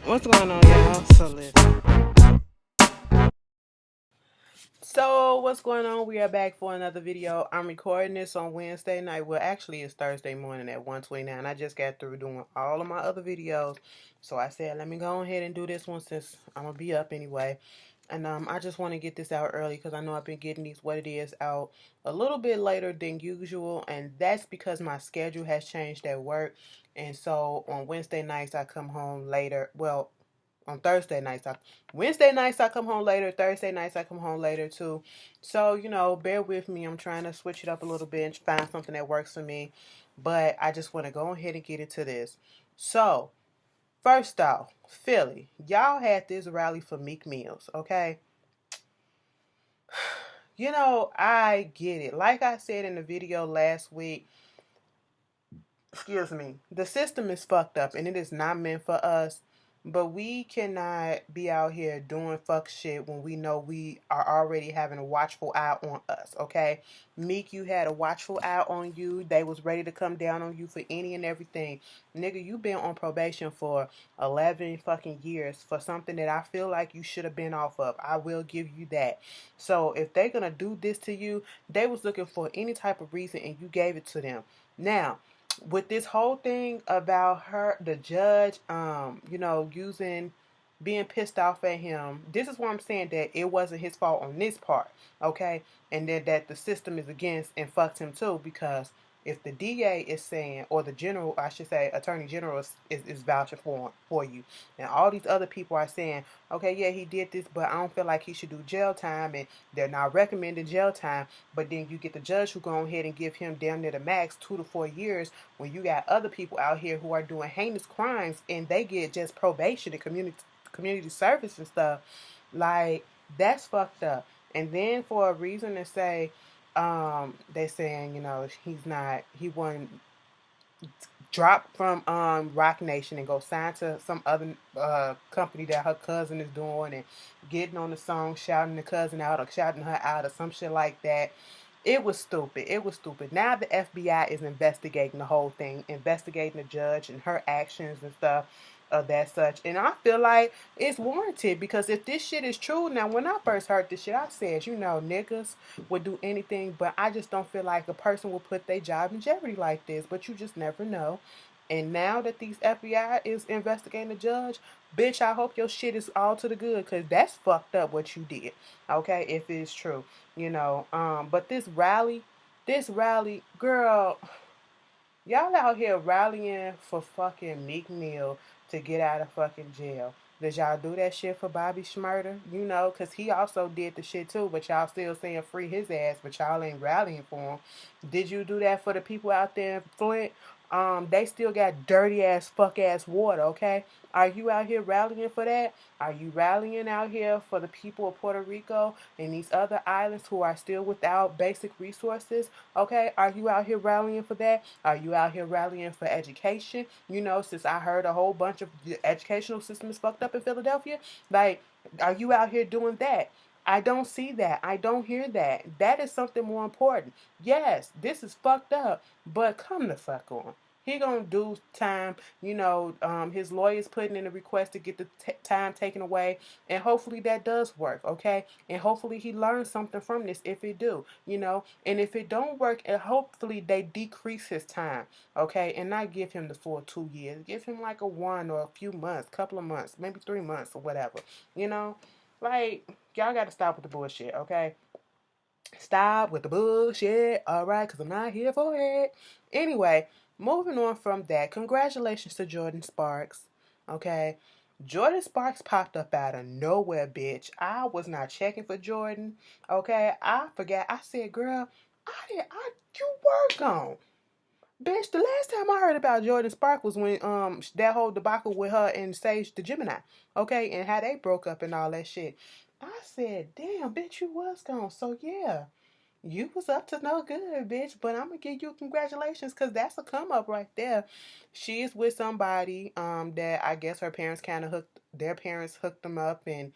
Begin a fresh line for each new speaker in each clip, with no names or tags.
What's going on, y'all? So what's going on? We are back for another video. I'm recording this on Wednesday night. Well, actually, it's Thursday morning at 1:29. I just got through doing all of my other videos, so I said, let me go ahead and do this one since I'm gonna be up anyway. And I just want to get this out early because I know I've been getting these what it is out a little bit later than usual, and that's because my schedule has changed at work. And so on Wednesday nights I come home later. Well, on Thursday nights. Wednesday nights I come home later. Thursday nights I come home later too. So, bear with me. I'm trying to switch it up a little bit and find something that works for me. But I just want to go ahead and get into this. So, first off, Philly. Y'all had this rally for Meek Mills, okay? I get it. Like I said in the video last week, excuse me, the system is fucked up and it is not meant for us. But we cannot be out here doing fuck shit when we know we are already having a watchful eye on us, okay? Meek, you had a watchful eye on you. They was ready to come down on you for any and everything. Nigga, you been on probation for 11 fucking years for something that I feel like you should have been off of. I will give you that. So if they're gonna do this to you, they was looking for any type of reason and you gave it to them. Now, with this whole thing about the judge, using being pissed off at him, this is why I'm saying that it wasn't his fault on this part, okay? And then that the system is against and fucked him too, because if the DA is saying, or the general, I should say, attorney general is vouching for you, and all these other people are saying, okay, yeah, he did this, but I don't feel like he should do jail time, and they're not recommending jail time. But then you get the judge who go ahead and give him damn near the max 2 to 4 years, when you got other people out here who are doing heinous crimes and they get just probation and community service and stuff. Like, that's fucked up. And then for a reason to say, they saying, he wasn't dropped from Rock Nation and go sign to some other company that her cousin is doing, and getting on the song shouting the cousin out or shouting her out or some shit like that. It was stupid. It was stupid. Now the FBI is investigating the whole thing, investigating the judge and her actions and stuff of that such. And I feel like it's warranted, because if this shit is true, now when I first heard this shit, I said, niggas would do anything, but I just don't feel like a person will put their job in jeopardy like this. But you just never know. And now that these FBI is investigating the judge, bitch, I hope your shit is all to the good, because that's fucked up what you did. Okay, if it's true. But this rally, girl, y'all out here rallying for fucking Meek Mill to get out of fucking jail. Did y'all do that shit for Bobby Shmurda? Because he also did the shit too, but y'all still saying free his ass, but y'all ain't rallying for him. Did you do that for the people out there in Flint? They still got dirty ass, fuck ass water, okay? Are you out here rallying for that? Are you rallying out here for the people of Puerto Rico and these other islands who are still without basic resources? Okay, are you out here rallying for that? Are you out here rallying for education? Since I heard a whole bunch of the educational system is fucked up in Philadelphia, like, are you out here doing that? I don't see that. I don't hear that. That is something more important. Yes, this is fucked up, but come the fuck on. He gonna do time. His lawyer's putting in a request to get the time taken away, and hopefully that does work. Okay, and hopefully he learns something from this. If it do, and if it don't work, and hopefully they decrease his time. Okay, and not give him the full 2 years. Give him like a one or a few months, couple of months, maybe 3 months or whatever. You know, like, y'all got to stop with the bullshit. Okay. Stop with the bullshit, alright, because I'm not here for it. Anyway, moving on from that, congratulations to Jordin Sparks, okay? Jordin Sparks popped up out of nowhere, bitch. I was not checking for Jordin, okay? I forgot. I said, girl, you were gone. Bitch, the last time I heard about Jordin Sparks was when that whole debacle with her and Sage the Gemini, okay, and how they broke up and all that shit. I said, damn, bitch, you was gone. So yeah, you was up to no good, bitch. But I'm gonna give you congratulations, because that's a come up right there. She is with somebody that I guess her parents kind of hooked. Their parents hooked them up, and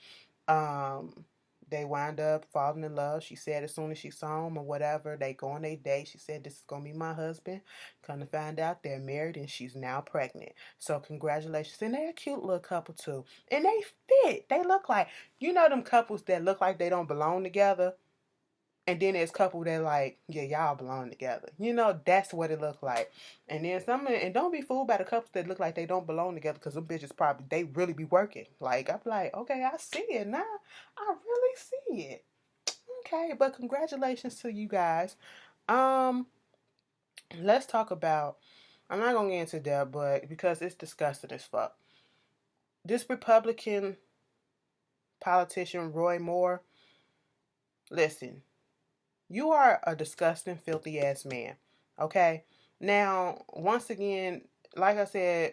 um they wind up falling in love. She said as soon as she saw him or whatever, they go on a date. She said, this is going to be my husband. Come to find out they're married and she's now pregnant. So congratulations. And they're a cute little couple too. And they fit. They look like, you know them couples that look like they don't belong together? And then there's couple that like, yeah, y'all belong together. You know, that's what it looked like. And then and don't be fooled by the couples that look like they don't belong together, because them bitches probably, they really be working. Like, I'm like, okay, I see it now. I really see it. Okay, but congratulations to you guys. Um, let's talk about, I'm not gonna get into that, but because it's disgusting as fuck. This Republican politician, Roy Moore, listen, you are a disgusting, filthy ass man. Okay? Now, once again, like I said,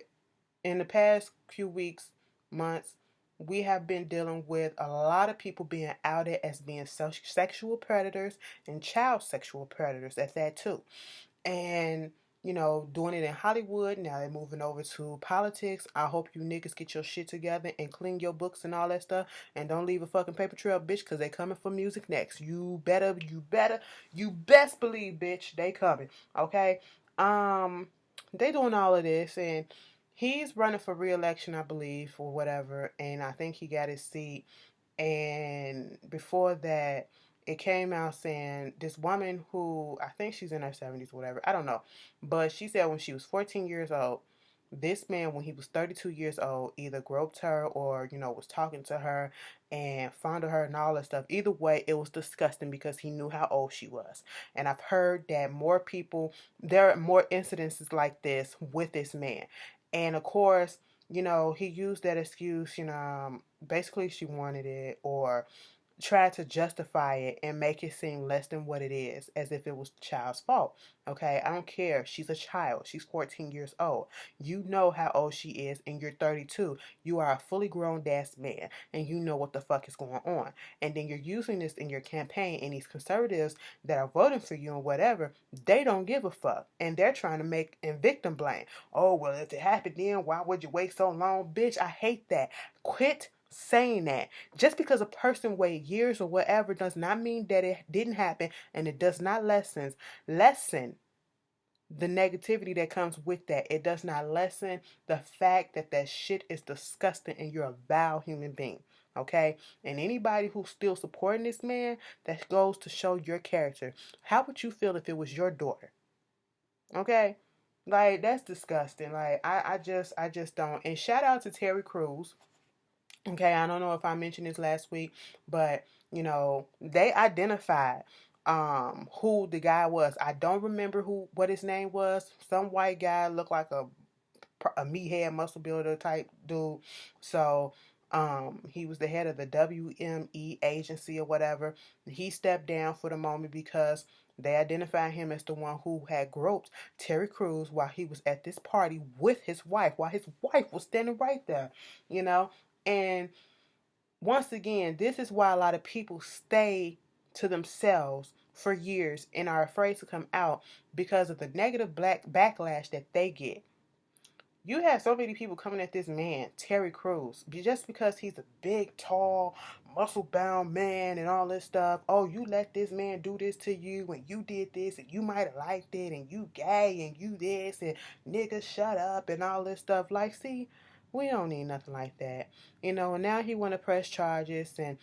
in the past few weeks, months, we have been dealing with a lot of people being outed as being sexual predators and child sexual predators at that too. And doing it in Hollywood. Now they're moving over to politics. I hope you niggas get your shit together and clean your books and all that stuff, and don't leave a fucking paper trail, bitch, because they coming for music next. You best believe, bitch, they coming. Okay? They doing all of this, and he's running for re-election, I believe, or whatever, and I think he got his seat. And before that, it came out saying this woman who, I think she's in her 70s or whatever, I don't know, but she said when she was 14 years old, this man, when he was 32 years old, either groped her or, was talking to her and fondled her and all that stuff. Either way, it was disgusting because he knew how old she was. And I've heard that there are more incidences like this with this man. And of course, he used that excuse, basically she wanted it, or try to justify it and make it seem less than what it is, as if it was the child's fault. Okay, I don't care. She's a child. She's 14 years old. You know how old she is, and you're 32. You are a fully grown ass man, and you know what the fuck is going on. And then you're using this in your campaign, and these conservatives that are voting for you and whatever, they don't give a fuck. And they're trying to make and victim blame. Oh, well, if it happened then, why would you wait so long? Bitch, I hate that. Quit saying that. Just because a person wait years or whatever does not mean that it didn't happen, and it does not lessen the negativity that comes with that. It does not lessen the fact that that shit is disgusting and you're a vile human being. Okay? And anybody who's still supporting this man, that goes to show your character. How would you feel if it was your daughter? Okay? Like, that's disgusting. Like, I just don't. And shout out to Terry Crews. Okay, I don't know if I mentioned this last week, but they identified who the guy was. I don't remember what his name was. Some white guy, looked like a meathead muscle builder type dude. So he was the head of the WME agency or whatever. He stepped down for the moment because they identified him as the one who had groped Terry Crews while he was at this party with his wife, while his wife was standing right there, And once again, this is why a lot of people stay to themselves for years and are afraid to come out, because of the negative backlash that they get. You have so many people coming at this man, Terry Crews, just because he's a big, tall, muscle-bound man and all this stuff. Oh, you let this man do this to you, and you did this, and you might have liked it, and you gay, and you this, and nigga, shut up, and all this stuff. Like, see, we don't need nothing like that. And now he want to press charges, and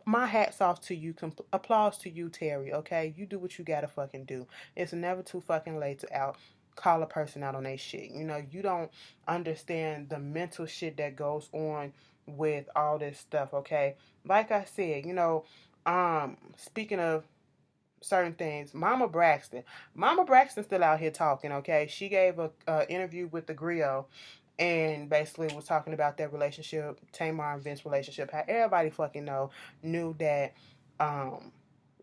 my hat's off to you. Applause to you, Terry, okay? You do what you gotta fucking do. It's never too fucking late to call a person out on their shit. You don't understand the mental shit that goes on with all this stuff, okay? Like I said, speaking of certain things, Mama Braxton still out here talking, okay? She gave a interview with the Griot and basically was talking about their relationship, Tamar and Vince relationship, how everybody fucking knew that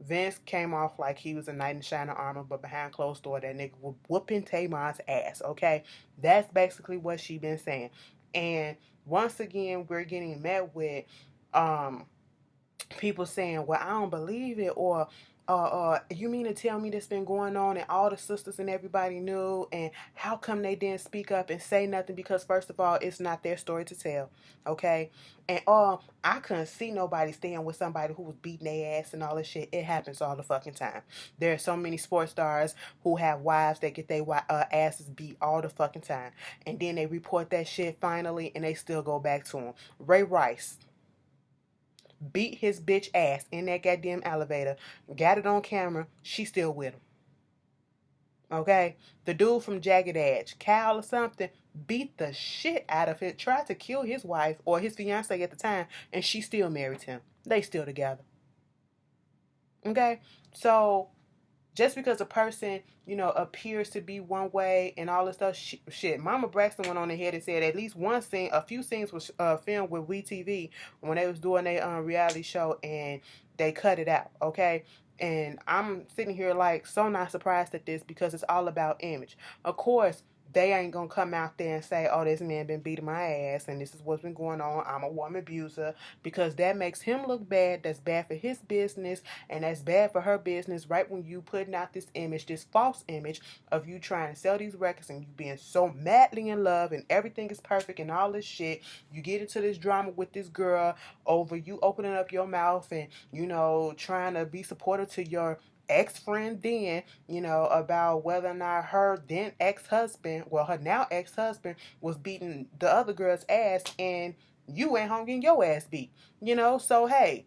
Vince came off like he was a knight in shining armor, but behind closed door, that nigga was whooping Tamar's ass, okay? That's basically what she been saying. And once again, we're getting met with people saying, well, I don't believe it, or you mean to tell me this been going on and all the sisters and everybody knew, and how come they didn't speak up and say nothing? Because first of all, it's not their story to tell, okay? And I couldn't see nobody staying with somebody who was beating their ass and all this shit. It happens all the fucking time. There are so many sports stars who have wives that get their asses beat all the fucking time, and then they report that shit finally, and they still go back to them. Ray Rice beat his bitch ass in that goddamn elevator, got it on camera, she still with him. Okay? The dude from Jagged Edge, Cal or something, beat the shit out of it, tried to kill his wife or his fiance at the time, and she still married him. They still together. Okay? So just because a person, appears to be one way and all this stuff, shit. Mama Braxton went on ahead and said at least one scene, a few scenes was filmed with WeTV when they was doing their reality show, and they cut it out, okay? And I'm sitting here like so not surprised at this, because it's all about image. Of course, they ain't gonna come out there and say, oh, this man been beating my ass and this is what's been going on, I'm a woman abuser, because that makes him look bad. That's bad for his business, and that's bad for her business, right when you putting out this image, this false image of you trying to sell these records and you being so madly in love and everything is perfect and all this shit. You get into this drama with this girl over you opening up your mouth and, trying to be supportive to your ex-friend then, about whether or not her then ex-husband, well, her now ex-husband, was beating the other girl's ass, and you went home getting your ass beat, so hey,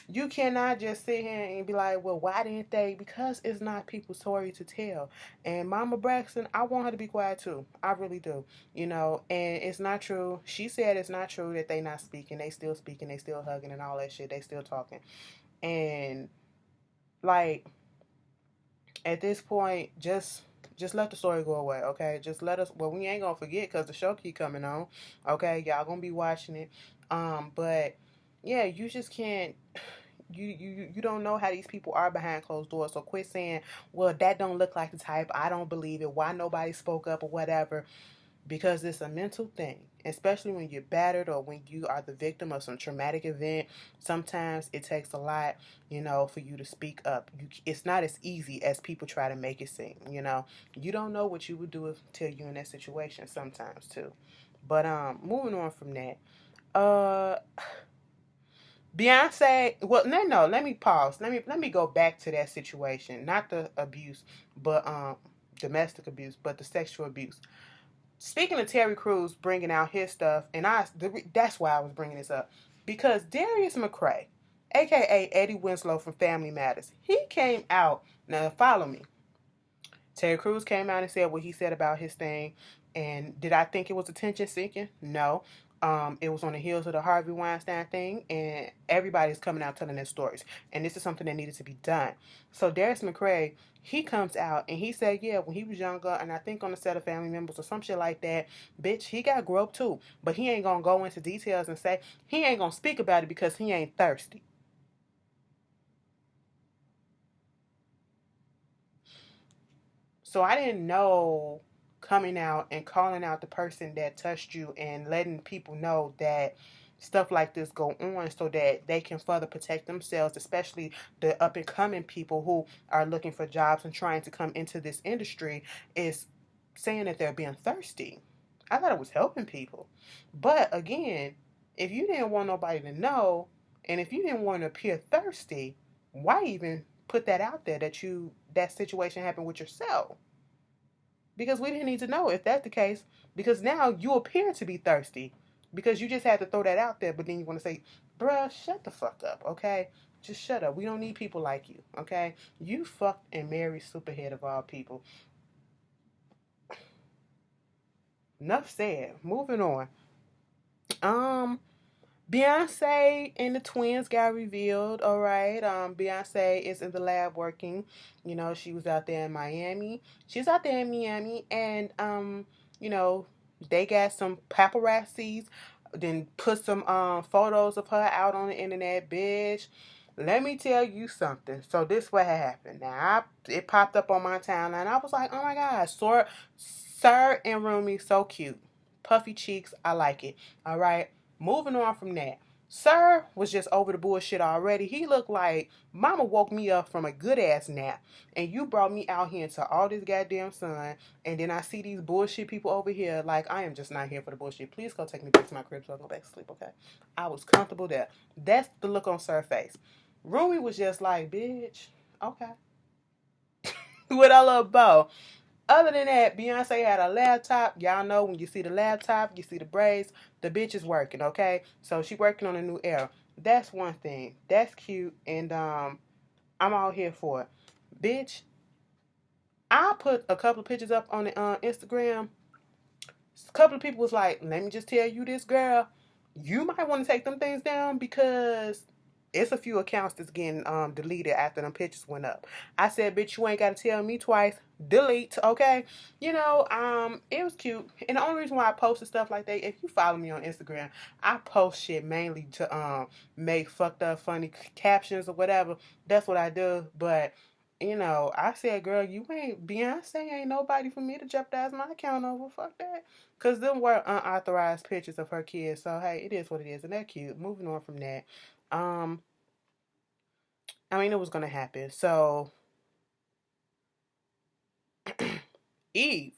you cannot just sit here and be like, well, why didn't they? Because it's not people's story to tell. And Mama Braxton, I want her to be quiet too. I really do. And it's not true. She said it's not true that they not speaking. They still speaking. They still hugging and all that shit. They still talking. And like, at this point, just let the story go away, okay? Just let us, well, we ain't gonna forget because the show keep coming on, okay? Y'all gonna be watching it. But yeah, you just can't, you don't know how these people are behind closed doors. So quit saying, well, that don't look like the type, I don't believe it, why nobody spoke up or whatever. Because it's a mental thing, especially when you're battered or when you are the victim of some traumatic event. Sometimes it takes a lot, for you to speak up. It's not as easy as people try to make it seem. You don't know what you would do until you're in that situation sometimes too. But moving on from that, Beyonce. Well, no. Let me pause. Let me go back to that situation. Not the abuse, but domestic abuse, but the sexual abuse. Speaking of Terry Crews bringing out his stuff, and that's why I was bringing this up, because Darius McCray, aka Eddie Winslow from Family Matters, he came out. Now follow me. Terry Crews came out and said what he said about his thing, and did I think it was attention seeking? No. It was on the heels of the Harvey Weinstein thing, and everybody's coming out telling their stories, and this is something that needed to be done. So Darius McCray, he comes out and he said, yeah, when he was younger, and I think on the set of Family Members or some shit like that, bitch, he got groped too. But he ain't gonna go into details and say, he ain't gonna speak about it because he ain't thirsty. So I didn't know, coming out and calling out the person that touched you and letting people know that stuff like this go on so that they can further protect themselves, especially the up and coming people who are looking for jobs and trying to come into this industry, is saying that they're being thirsty. I thought it was helping people. But again, if you didn't want nobody to know, and if you didn't want to appear thirsty, why even put that out there that situation happened with yourself? Because we didn't need to know if that's the case, because now you appear to be thirsty because you just had to throw that out there, but then you want to say, bruh, shut the fuck up, okay? Just shut up. We don't need people like you, okay? You fucked and married superhead of all people. Enough said. Moving on. Beyonce and the twins got revealed, all right. Beyonce is in the lab working. She was out there in Miami. She's out there in Miami, and they got some paparazzis, then put some photos of her out on the internet, bitch. Let me tell you something. So this what happened. Now, it popped up on my timeline. I was like, oh my God, Sir and Rumi, so cute. Puffy cheeks, I like it. All right. Moving on from that. Sir was just over the bullshit already. He looked like mama woke me up from a good ass nap and you brought me out here into all this goddamn sun, and then I see these bullshit people over here. Like, I am just not here for the bullshit. Please go take me back to my crib so I can go back to sleep, okay? I was comfortable there. That's the look on Sir's face. Rui was just like, bitch, okay. With a little bow. Other than that, Beyonce had a laptop. Y'all know when you see the laptop, you see the braids, the bitch is working, okay? So she working on a new era. That's one thing. That's cute, and I'm all here for it. Bitch, I put a couple of pictures up on the Instagram. A couple of people was like, let me just tell you this, girl. You might want to take them things down because it's a few accounts that's getting deleted after them pictures went up. I said, bitch, you ain't got to tell me twice. Delete, okay? It was cute. And the only reason why I posted stuff like that, if you follow me on Instagram, I post shit mainly to make fucked up funny captions or whatever. That's what I do. But I said, girl, you ain't Beyonce ain't nobody for me to jeopardize my account over. Fuck that. Cause them were unauthorized pictures of her kids. So hey, it is what it is, and they're cute. Moving on from that. Um, it was gonna happen. So Eve.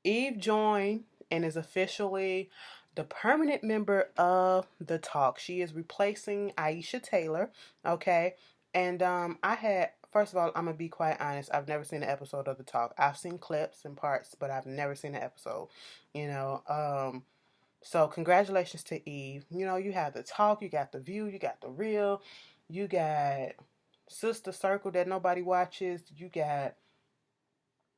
Eve joined and is officially the permanent member of the talk. She is replacing Aisha Taylor. Okay. And I had first of all, I'm gonna be quite honest. I've never seen an episode of the talk. I've seen clips and parts, but I've never seen an episode. You know, so congratulations to Eve. You have the talk, you got the view, you got the real, you got Sister Circle that nobody watches, you got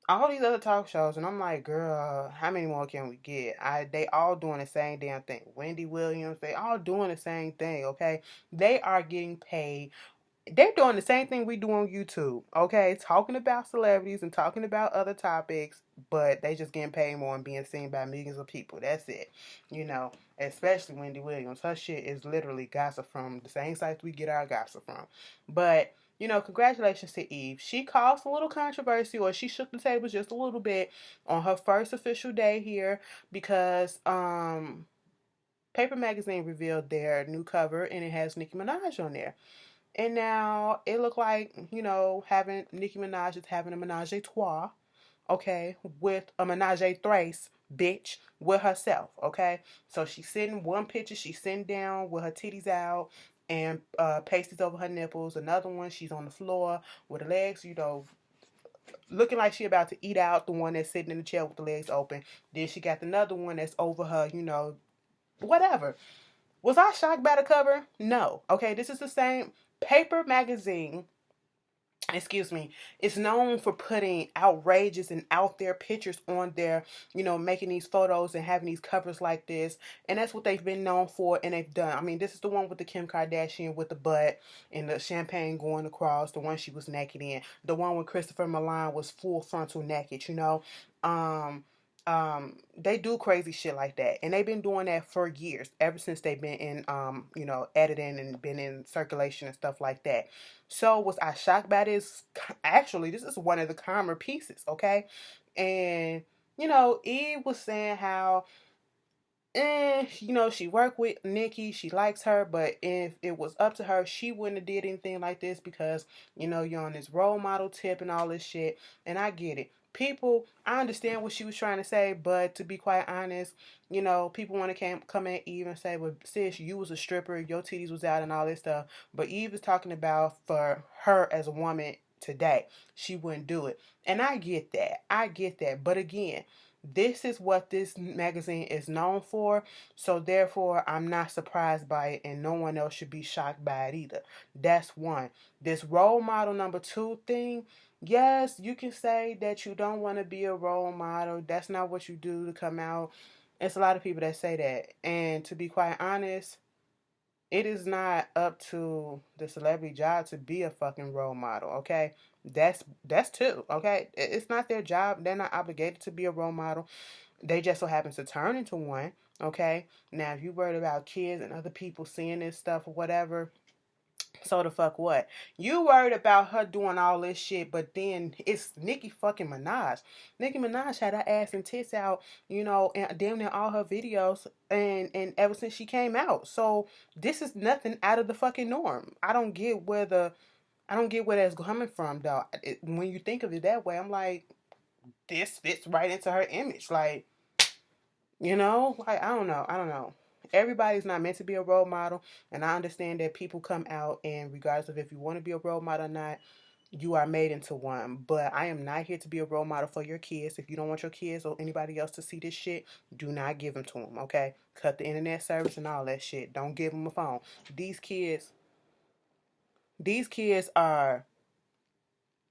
all these other talk shows, and I'm like, girl, how many more can we get? They all doing the same damn thing. Wendy Williams, they all doing the same thing, okay? They are getting paid. They're doing the same thing we do on YouTube, okay? Talking about celebrities and talking about other topics, but they just getting paid more and being seen by millions of people. That's it. Especially Wendy Williams. Her shit is literally gossip from the same sites we get our gossip from. But congratulations to Eve. She caused a little controversy, or she shook the tables just a little bit on her first official day here because Paper Magazine revealed their new cover and it has Nicki Minaj on there. And now it looked like, having Nicki Minaj is having a menage a trois, okay, with a menage a thrace, bitch, with herself, okay? So she's sitting, one picture, she's sitting down with her titties out and pasties over her nipples. Another one, she's on the floor with her legs, looking like she about to eat out, the one that's sitting in the chair with the legs open. Then she got another one that's over her, whatever. Was I shocked by the cover? No. Okay, this is the same. Paper Magazine, excuse me, is known for putting outrageous and out there pictures on there, making these photos and having these covers like this. And that's what they've been known for, and they've done. This is the one with the Kim Kardashian with the butt and the champagne going across, the one she was naked in, the one with Christopher Milan was full frontal naked. They do crazy shit like that, and they've been doing that for years, ever since they've been in editing and been in circulation and stuff like that. So was I shocked by this? Actually, this is one of the calmer pieces, okay? And Eve was saying how she worked with Nikki, she likes her, but if it was up to her, she wouldn't have did anything like this because, you're on this role model tip and all this shit, and I get it. People, I understand what she was trying to say, but to be quite honest, people want to come at Eve and say, well, sis, you was a stripper, your titties was out and all this stuff, but Eve is talking about for her as a woman today, she wouldn't do it, and I get that, but again, this is what this magazine is known for, so therefore I'm not surprised by it, and no one else should be shocked by it either. That's one. This role model number two thing, yes, you can say that you don't want to be a role model. That's not what you do to come out. It's a lot of people that say that, and to be quite honest, it is not up to the celebrity job to be a fucking role model, okay? That's two, okay? It's not their job. They're not obligated to be a role model. They just so happens to turn into one, okay? Now, if you're worried about kids and other people seeing this stuff or whatever, So the fuck what? You worried about her doing all this shit, but then it's Nicki fucking Minaj. Nicki Minaj had her ass and tits out, and damn near all her videos, and ever since she came out. So this is nothing out of the fucking norm. I don't get where that's coming from, though. When you think of it that way, I'm like, this fits right into her image. Like, I don't know. Everybody's not meant to be a role model, and I understand that people come out, and regardless of if you want to be a role model or not, you are made into one. But I am not here to be a role model for your kids. If you don't want your kids or anybody else to see this shit, do not give them to them, okay? Cut the internet service and all that shit. Don't give them a phone. These kids, these kids are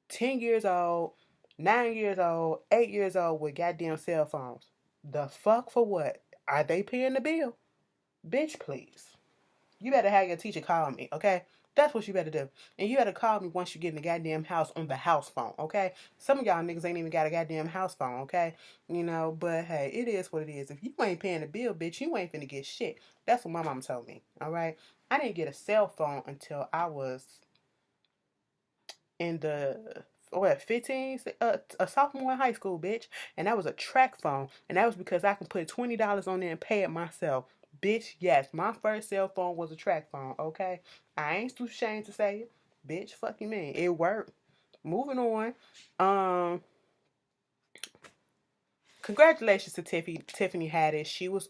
10 years old, 9 years old, 8 years old with goddamn cell phones. The fuck for what? Are they paying the bill? Bitch, please. You better have your teacher call me, okay? That's what you better do. And you better call me once you get in the goddamn house on the house phone, okay? Some of y'all niggas ain't even got a goddamn house phone, okay? But hey, it is what it is. If you ain't paying the bill, bitch, you ain't finna get shit. That's what my mom told me, alright? I didn't get a cell phone until I was in the 15, a sophomore in high school, bitch. And that was a track phone. And that was because I can put $20 on there and pay it myself. Bitch, yes, my first cell phone was a track phone, okay? I ain't too ashamed to say it. Bitch, fuck you mean. It worked. Moving on. Congratulations to Tiffany Haddish. She was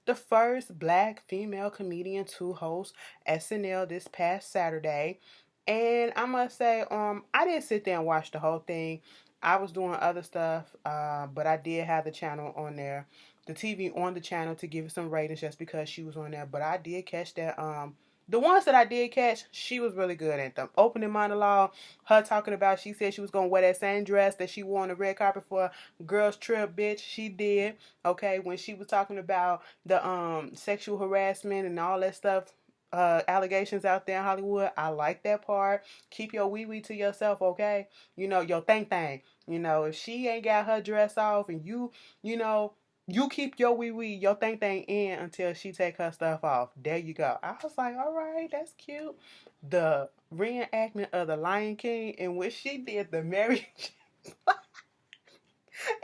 the first black female comedian to host SNL this past Saturday. And I must say, I didn't sit there and watch the whole thing. I was doing other stuff, but I did have the channel on there, the TV on the channel to give it some ratings just because she was on there. But I did catch that the ones that I did catch, she was really good at them. Opening monologue, her talking about, she said she was going to wear that same dress that she wore on the red carpet for girls trip, bitch. She did. Okay, when she was talking about the sexual harassment and all that stuff, allegations out there in Hollywood, I like that part. Keep your wee wee to yourself, okay? Your thing. If she ain't got her dress off and you know, you keep your wee wee, your thing in until she take her stuff off. There you go. I was like, all right, that's cute. The reenactment of the Lion King in which she did the Mary J.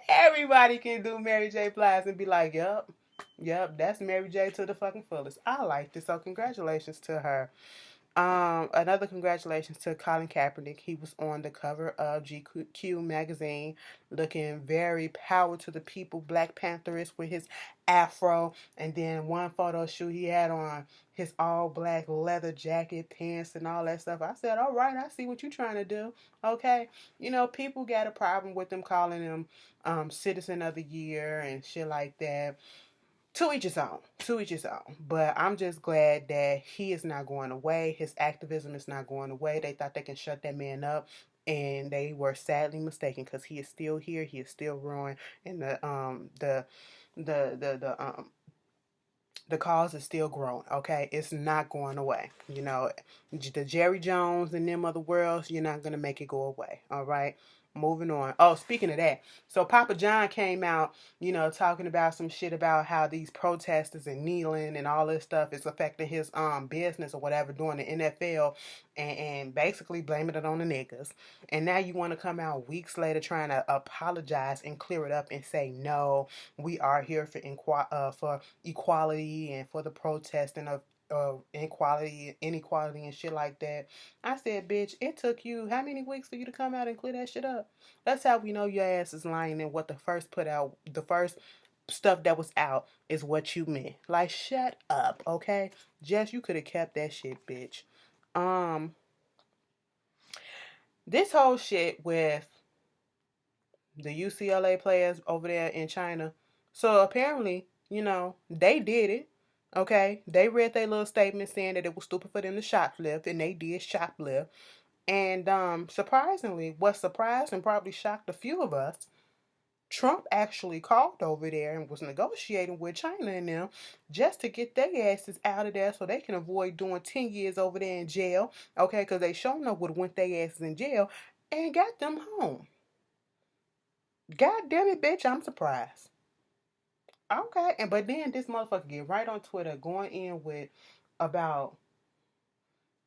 Everybody can do Mary J. Blige and be like, yep, that's Mary J. to the fucking fullest. I liked it, so congratulations to her. Another congratulations to Colin Kaepernick. He was on the cover of GQ magazine, looking very power to the people, Black Pantherist with his afro, and then one photo shoot he had on his all black leather jacket, pants, and all that stuff. I said, all right, I see what you're trying to do. Okay, people got a problem with them calling him Citizen of the Year and shit like that. To each his own. To each his own. But I'm just glad that he is not going away. His activism is not going away. They thought they can shut that man up, and they were sadly mistaken because he is still here. He is still growing, and the cause is still growing. Okay, it's not going away. The Jerry Jones and them other worlds, you're not gonna make it go away. All right. Moving on. Oh, speaking of that, so Papa John came out, talking about some shit about how these protesters and kneeling and all this stuff is affecting his business or whatever during the NFL, and basically blaming it on the niggas. And now you want to come out weeks later trying to apologize and clear it up and say no, we are here for equality and for the protesting of inequality and shit like that. I said, bitch, it took you how many weeks for you to come out and clear that shit up? That's how we know your ass is lying, and what the first stuff that was out is what you meant. Like, shut up, okay? Jess, you could have kept that shit, bitch. This whole shit with the UCLA players over there in China. So apparently, they did it. Okay, they read their little statement saying that it was stupid for them to shoplift, and they did shoplift. And surprisingly, what surprised and probably shocked a few of us, Trump actually called over there and was negotiating with China and them just to get their asses out of there so they can avoid doing 10 years over there in jail. Okay, because they sure enough would have went their asses in jail and got them home. God damn it, bitch, I'm surprised. Okay, but then this motherfucker get right on Twitter going in with about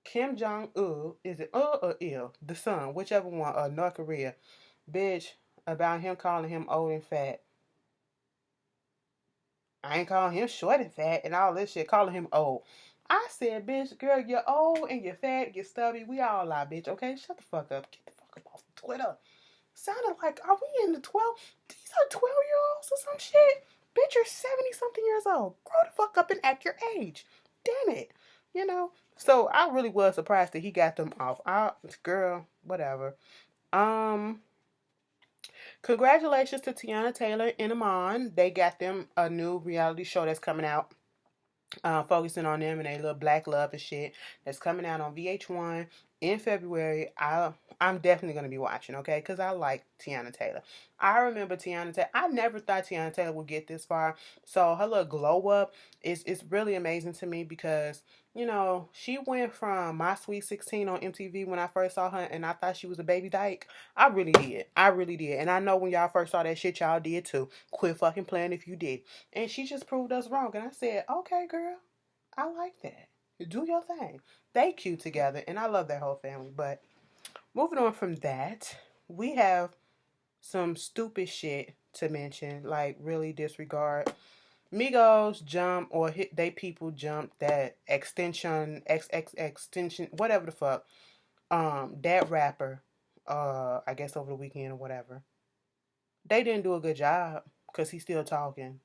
Kim Jong-un, is it or Il? The son, whichever one, North Korea, bitch, about him calling him old and fat. I ain't calling him short and fat and all this shit, calling him old. I said, bitch, girl, you're old and you're fat, you're stubby. We all lie, bitch, okay? Shut the fuck up. Get the fuck up off Twitter. Sounded like, are we in the 12? These are 12-year-olds or some shit? Bitch, you're 70-something years old. Grow the fuck up and act your age. Damn it. You know? So I really was surprised that he got them off. Girl, whatever. Um, Congratulations to Teyana Taylor and Amon. They got them a new reality show that's coming out, focusing on them and a little black love and shit that's coming out on VH1 in February. I'm definitely gonna be watching, okay? Because I like Teyana Taylor. I remember Teyana Taylor. I never thought Teyana Taylor would get this far. So her little glow up is really amazing to me because she went from My Sweet 16 on MTV when I first saw her, and I thought she was a baby dyke. I really did. I really did. And I know when y'all first saw that shit, y'all did too. Quit fucking playing if you did. And she just proved us wrong. And I said, okay, girl, I like that. Do your thing. They cute together, and I love their whole family. But moving on from that, we have some stupid shit to mention, like really disregard. Migos jump or hit they people jump that extension whatever the fuck. That rapper, I guess over the weekend or whatever. They didn't do a good job because he's still talking.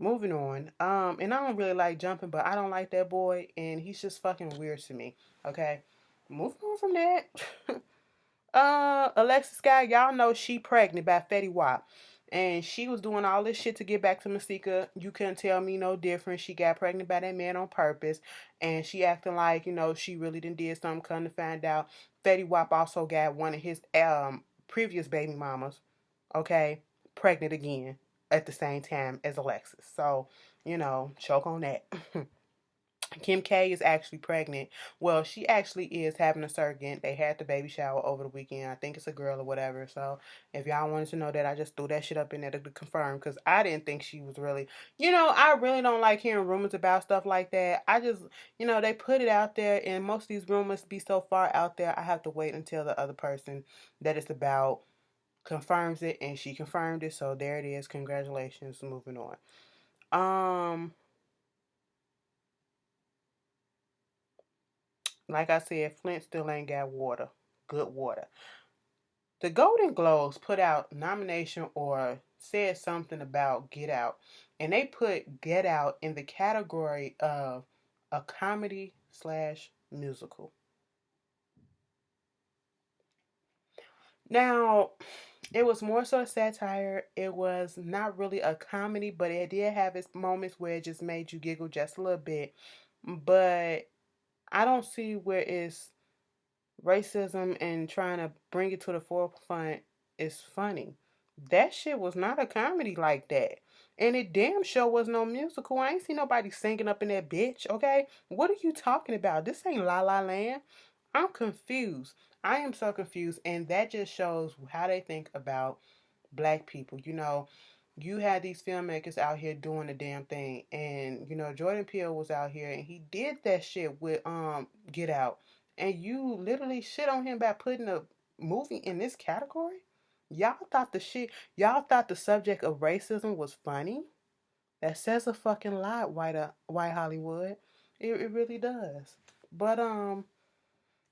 Moving on. And I don't really like jumping, but I don't like that boy, and he's just fucking weird to me. Okay. Moving on from that. Alexis Sky, y'all know she pregnant by Fetty Wap. And she was doing all this shit to get back to Masika. You couldn't tell me no different. She got pregnant by that man on purpose. And she acting like, she really done did something. Come to find out, Fetty Wap also got one of his previous baby mamas, okay, pregnant again at the same time as Alexis. So, choke on that. Kim K is actually pregnant. Well, she actually is having a surrogate. They had the baby shower over the weekend. I think it's a girl or whatever. So if y'all wanted to know that, I just threw that shit up in there to confirm because I didn't think she was really, I really don't like hearing rumors about stuff like that. I just, they put it out there, and most of these rumors be so far out there, I have to wait until the other person that it's about confirms it, and she confirmed it. So there it is. Congratulations. Moving on. Like I said, Flint still ain't got water. Good water. The Golden Globes put out nomination or said something about Get Out, and they put Get Out in the category of a comedy slash musical. Now, it was more so a satire. It was not really a comedy, but it did have its moments where it just made you giggle just a little bit. But I don't see where it's racism and trying to bring it to the forefront is funny. That shit was not a comedy like that. And it damn sure was no musical. I ain't see nobody singing up in that bitch, okay? What are you talking about? This ain't La La Land. I'm confused. I am so confused. And that just shows how they think about black people. You had these filmmakers out here doing the damn thing. And, Jordan Peele was out here and he did that shit with Get Out. And you literally shit on him by putting a movie in this category? Y'all thought the subject of racism was funny? That says a fucking lot, white Hollywood. It really does. But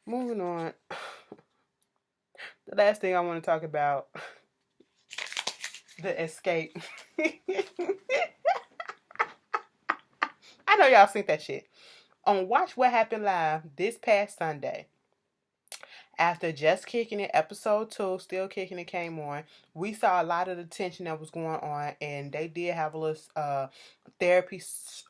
moving on. The last thing I want to talk about, the Xscape. I know y'all seen that shit. On Watch What Happened Live this past Sunday, after Just Kicking It, episode 2, Still Kicking It came on, we saw a lot of the tension that was going on, and they did have a little therapy,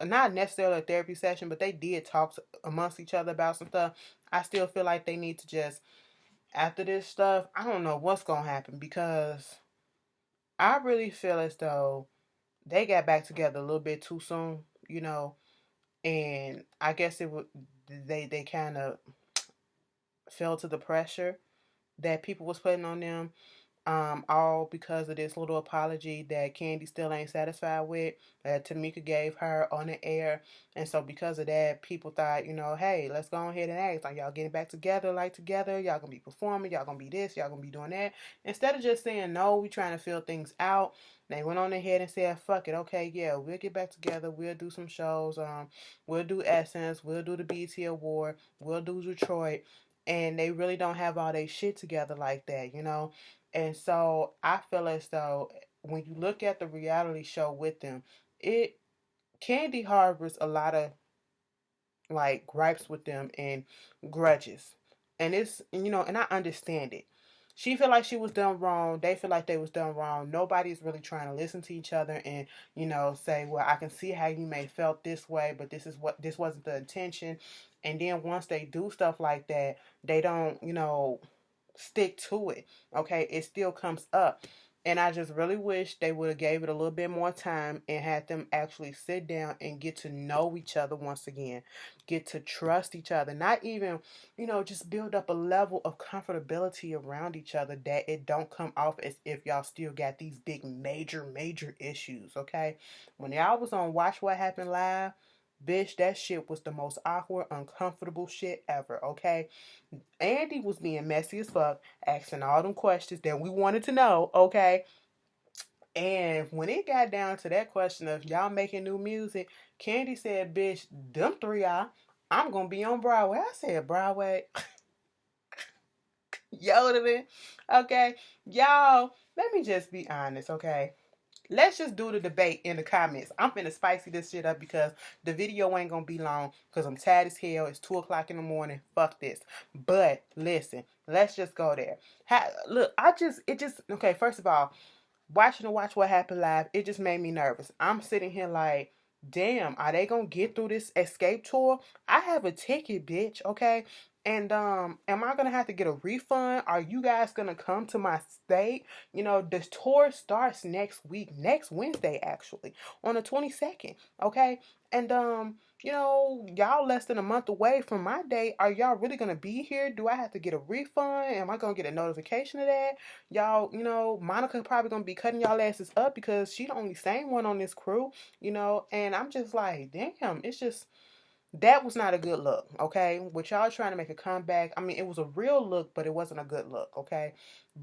not necessarily a therapy session, but they did talk amongst each other about some stuff. I still feel like they need to just, after this stuff, I don't know what's going to happen, because I really feel as though they got back together a little bit too soon, and I guess they kind of fell to the pressure that people was putting on them. all because of this little apology that Candy still ain't satisfied with, that Tamika gave her on the air. And so because of that, people thought, hey, let's go ahead and ask, like, y'all getting back together, like together, y'all gonna be performing, y'all gonna be this, y'all gonna be doing that. Instead of just saying no, we trying to feel things out, they went on ahead and said, fuck it, okay, yeah, we'll get back together, we'll do some shows, we'll do Essence, we'll do the BET Award, we'll do Detroit. And they really don't have all their shit together like that. And so I feel as though when you look at the reality show with them, it Candy harbors a lot of like gripes with them and grudges. And and I understand it. She feel like she was done wrong. They feel like they was done wrong. Nobody's really trying to listen to each other and, say, well, I can see how you may felt this way, but this wasn't the intention. And then once they do stuff like that, they don't, stick to it. Okay, it still comes up. And I just really wish they would have gave it a little bit more time and had them actually sit down and get to know each other once again. Get to trust each other. Not even, just build up a level of comfortability around each other that it don't come off as if y'all still got these big major issues, okay? When y'all was on Watch What Happened Live, bitch, that shit was the most awkward, uncomfortable shit ever, okay? Andy was being messy as fuck, asking all them questions that we wanted to know, okay? And when it got down to that question of y'all making new music, Candy said, bitch, them three are. I'm gonna be on Broadway. I said, Broadway? Yodeling? Okay? Y'all, let me just be honest, okay? Let's just do the debate in the comments. I'm finna spicy this shit up because the video ain't gonna be long because I'm tired as hell. It's 2 o'clock in the morning. Fuck this. But listen, let's just go there. Look, okay, first of all, watching the Watch What Happened Live, it just made me nervous. I'm sitting here like, damn, are they gonna get through this Xscape tour? I have a ticket, bitch, okay? And am I gonna have to get a refund? Are you guys gonna come to my state? The tour starts next Wednesday actually, on the 22nd. Okay. And y'all less than a month away from my date. Are y'all really gonna be here? Do I have to get a refund? Am I gonna get a notification of that? Y'all, Monica probably gonna be cutting y'all asses up because she the only sane one on this crew, and I'm just like, damn, it's just that was not a good look, okay? With y'all trying to make a comeback, I mean, it was a real look, but it wasn't a good look, okay?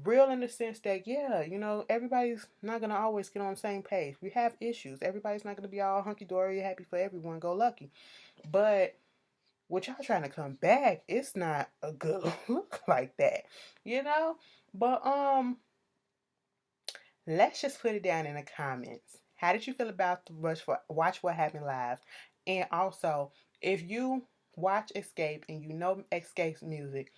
Real in the sense that, yeah, everybody's not going to always get on the same page. We have issues. Everybody's not going to be all hunky-dory, happy for everyone, go lucky. But with y'all trying to come back, it's not a good look like that, But, let's just put it down in the comments. How did you feel about the Watch What Happened Live? And also, if you watch Xscape and you know Xscape's music,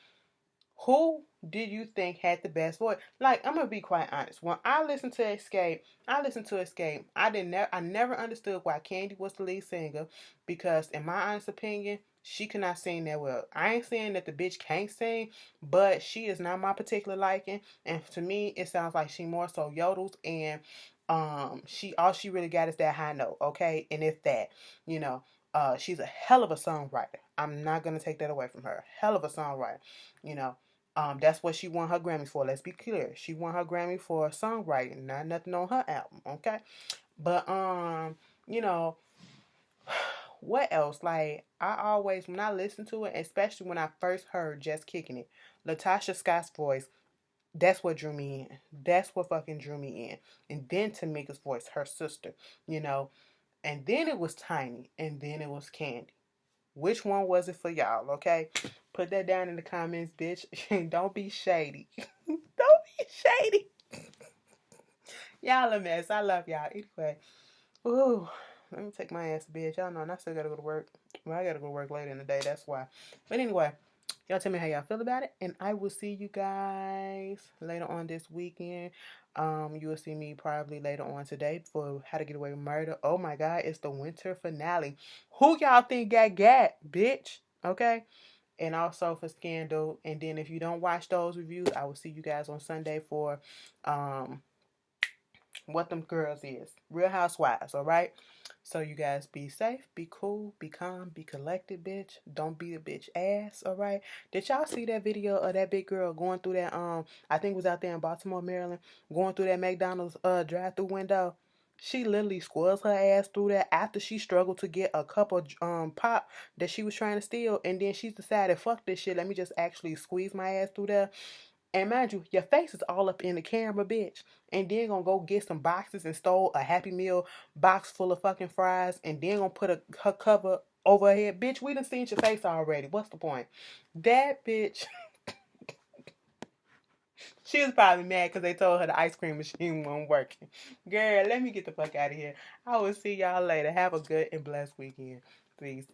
who did you think had the best voice? Like, I'm gonna be quite honest. When I listened to Xscape, I never understood why Candy was the lead singer because, in my honest opinion, she could not sing that well. I ain't saying that the bitch can't sing, but she is not my particular liking. And to me, it sounds like she more so yodels and she really got is that high note, okay? And if that, you know, she's a hell of a songwriter. I'm not gonna take that away from her. Hell of a songwriter, you know. That's what she won her Grammy for. Let's be clear. She won her Grammy for songwriting, not nothing on her album, okay? But you know, what else? Like I always when I listen to it, especially when I first heard Just Kicking It, Latasha Scott's voice, that's what drew me in. That's what fucking drew me in. And then Tamika's voice, her sister, you know. And then it was Tiny, and then it was Candy. Which one was it for y'all, okay? Put that down in the comments, bitch. Don't be shady. Don't be shady. Y'all a mess. I love y'all. Anyway. Ooh. Let me take my ass to bed. Y'all know I still gotta go to work. Well, I gotta go to work later in the day. That's why. But anyway, y'all tell me how y'all feel about it. And I will see you guys later on this weekend. You will see me probably later on today for How to Get Away with Murder. Oh my God, it's the winter finale. Who y'all think got, bitch? Okay? And also for Scandal. And then if you don't watch those reviews, I will see you guys on Sunday for What Them Girls Is. Real Housewives, alright? So you guys be safe, be cool, be calm, be collected, bitch. Don't be a bitch ass, alright? Did y'all see that video of that big girl going through that, I think it was out there in Baltimore, Maryland, going through that McDonald's drive-through window? She literally squirrels her ass through that after she struggled to get a cup of pop that she was trying to steal, and then she decided, fuck this shit, let me just actually squeeze my ass through there. And mind you, your face is all up in the camera, bitch. And then gonna go get some boxes and stole a Happy Meal box full of fucking fries, and then gonna put her cover over her head. Bitch, we done seen your face already. What's the point? That bitch, she was probably mad because they told her the ice cream machine wasn't working. Girl, let me get the fuck out of here. I will see y'all later. Have a good and blessed weekend. Peace.